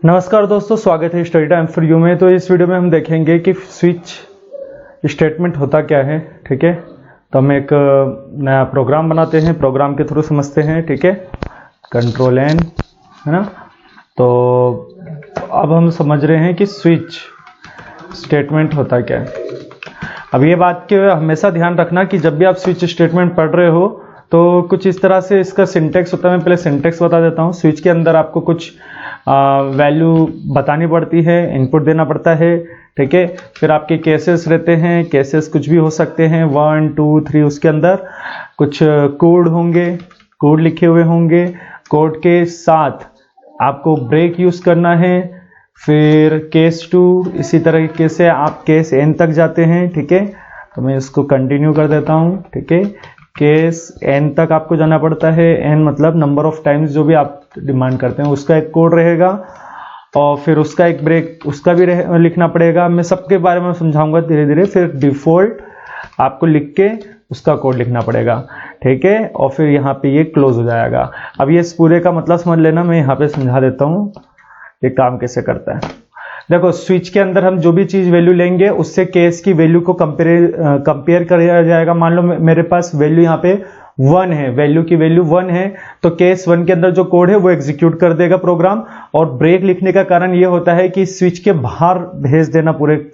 नमस्कार दोस्तों, स्वागत है स्टडी टाइम फॉर यू में। तो इस वीडियो में हम देखेंगे कि स्विच स्टेटमेंट होता क्या है। ठीक है, तो हम एक नया प्रोग्राम बनाते हैं, प्रोग्राम के थ्रू समझते हैं। ठीक है, कंट्रोल एन, है ना। तो अब हम समझ रहे हैं कि स्विच स्टेटमेंट होता क्या है। अब ये बात के हमेशा ध्यान रखना कि जब भी आप स्विच स्टेटमेंट पढ़ रहे हो तो कुछ इस तरह से इसका सिंटेक्स होता है। मैं पहले सिंटेक्स बता देता हूँ। स्विच के अंदर आपको कुछ वैल्यू बतानी पड़ती है, इनपुट देना पड़ता है। ठीक है, फिर आपके केसेस रहते हैं, केसेस कुछ भी हो सकते हैं, 1 2 3। उसके अंदर कुछ कोड होंगे, कोड लिखे हुए होंगे। कोड के साथ आपको ब्रेक यूज करना है। फिर केस 2, इसी तरीके से आप केस एन तक जाते हैं। ठीक है, तो मैं इसको कंटिन्यू कर देता हूँ। ठीक है, केस एन तक आपको जाना पड़ता है। एन मतलब नंबर ऑफ टाइम्स जो भी आप डिमांड करते हैं उसका एक कोड रहेगा, और फिर उसका एक ब्रेक उसका भी लिखना पड़ेगा। मैं सबके बारे में समझाऊंगा धीरे धीरे। फिर डिफॉल्ट आपको लिख के उसका कोड लिखना पड़ेगा। ठीक है, और फिर यहाँ पे ये क्लोज हो जाएगा। अब ये इस पूरे का मतलब समझ लेना, मैं यहाँ पे समझा देता हूँ ये काम कैसे करता है। देखो, स्विच के अंदर हम जो भी चीज वैल्यू लेंगे उससे केस की वैल्यू को कंपेयर किया जाएगा। मान लो मेरे पास वैल्यू यहाँ पे 1 है, वैल्यू की वैल्यू 1 है, तो केस 1 के अंदर जो कोड है वो एग्जीक्यूट कर देगा प्रोग्राम। और ब्रेक लिखने का कारण ये होता है कि स्विच के बाहर भेज देना पूरे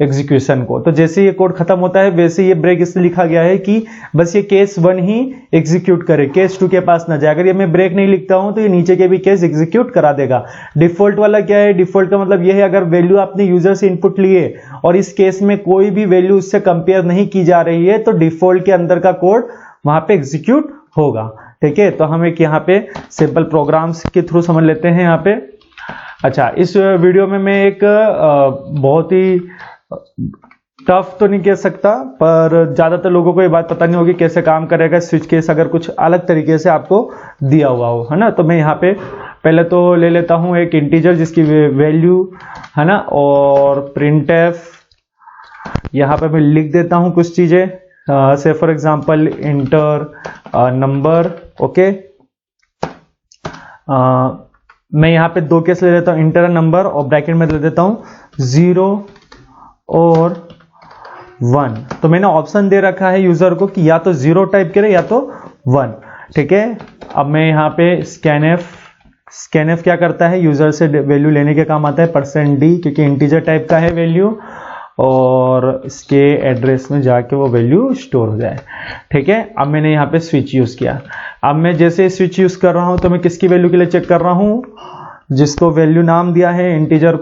एग्जीक्यूशन को। तो जैसे ये कोड खत्म होता है वैसे ये ब्रेक इसलिए लिखा गया है कि बस ये केस 1 ही एग्जीक्यूट करे, केस 2 के पास ना जाए। अगर ये मैं ब्रेक नहीं लिखता हूं तो ये नीचे के भी केस एग्जीक्यूट करा देगा। डिफॉल्ट वाला क्या है? डिफॉल्ट का मतलब ये है अगर वैल्यू आपने यूजर से इनपुट लिए और इस केस में कोई भी वैल्यू उससे कंपेयर नहीं की जा रही है तो डिफॉल्ट के अंदर का कोड वहां पे एग्जीक्यूट होगा। ठीक है, तो हम एक यहाँ पे सिंपल प्रोग्राम्स के थ्रू समझ लेते हैं यहाँ पे। अच्छा, इस वीडियो में मैं एक बहुत ही टफ तो नहीं कह सकता, पर ज्यादातर लोगों को ये बात पता नहीं होगी कैसे काम करेगा स्विच केस अगर कुछ अलग तरीके से आपको दिया हुआ हो, है ना। तो मैं यहाँ पे पहले तो ले लेता हूं एक इंटीजर जिसकी वैल्यू, है ना, और प्रिंट एफ यहाँ पे मैं लिख देता हूं कुछ चीजें, से for example inter number. Okay, मैं यहाँ पे 2 केस ले लेता हूं, इंटर नंबर और ब्रैकेट में ले देता हूं 0 और 1। तो मैंने ऑप्शन दे रखा है यूजर को कि या तो 0 टाइप करे या तो 1। ठीक है, अब मैं यहाँ पे स्कैनएफ क्या करता है, यूजर से वैल्यू लेने के काम आता है, %d, क्योंकि इंटीजर टाइप का है वैल्यू, और इसके एड्रेस में जाके वो वैल्यू स्टोर हो जाए। ठीक है, अब मैंने यहाँ पे स्विच यूज किया। अब मैं जैसे स्विच यूज कर रहा हूं तो मैं किसकी वैल्यू के लिए चेक कर रहा हूं? जिसको वैल्यू नाम दिया है इंटीजर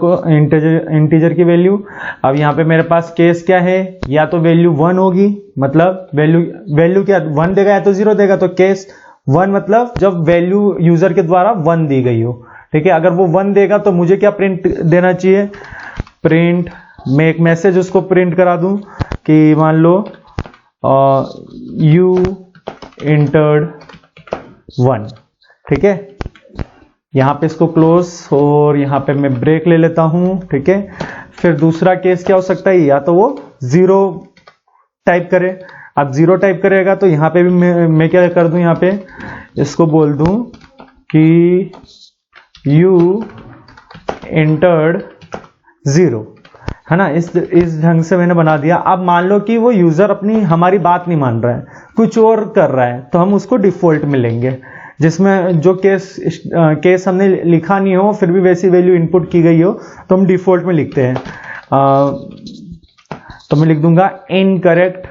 की वैल्यू। अब यहाँ पे मेरे पास केस क्या है, या तो वैल्यू 1 होगी, मतलब वैल्यू क्या 1 देगा या तो 0 देगा। तो केस 1 मतलब जब वैल्यू यूजर के द्वारा 1 दी गई हो। ठीक है, अगर वो 1 देगा तो मुझे क्या प्रिंट देना चाहिए? प्रिंट, मैं एक मैसेज उसको प्रिंट करा दूं कि मान लो यू इंटर्ड 1। ठीक है, यहां पे इसको क्लोज, और यहां पे मैं ब्रेक ले लेता हूं। ठीक है, फिर दूसरा केस क्या हो सकता है, या तो वो 0 टाइप करे। अब 0 टाइप करेगा तो यहां पे भी मैं क्या कर दूं, यहां पे इसको बोल दूं कि यू एंटर्ड 0, है ना। इस ढंग से मैंने बना दिया। अब मान लो कि वो यूजर अपनी हमारी बात नहीं मान रहा है, कुछ और कर रहा है, तो हम उसको डिफॉल्ट में लेंगे, जिसमें जो केस हमने लिखा नहीं हो फिर भी वैसी वैल्यू इनपुट की गई हो तो हम डिफॉल्ट में लिखते हैं। तो मैं लिख दूंगा इनकरेक्ट,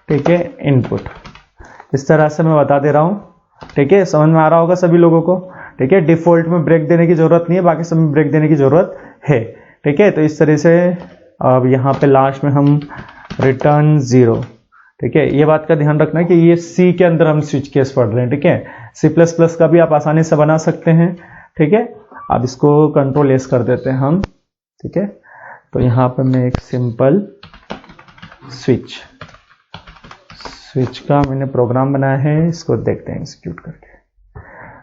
ठीक है, इनपुट। इस तरह से मैं बता दे रहा हूं। ठीक है, समझ में आ रहा होगा सभी लोगों को। ठीक है, डिफॉल्ट में ब्रेक देने की जरूरत नहीं है, बाकी सब में ब्रेक देने की जरूरत है। ठीक है, तो इस तरह से अब यहां पे लास्ट में हम रिटर्न 0। ठीक है, ये बात का ध्यान रखना कि ये सी के अंदर हम स्विच केस पढ़ रहे हैं। ठीक है, C++ का भी आप आसानी से बना सकते हैं। ठीक है, अब इसको कंट्रोल एस कर देते हैं हम। ठीक है, तो यहां पर मैं एक सिंपल स्विच का मैंने प्रोग्राम बनाया है, इसको देखते हैं एग्जीक्यूट करके।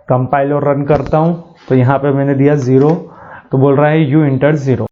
कंपाइल और रन करता हूं तो यहां पे मैंने दिया 0, तो बोल रहा है यू इंटर 0।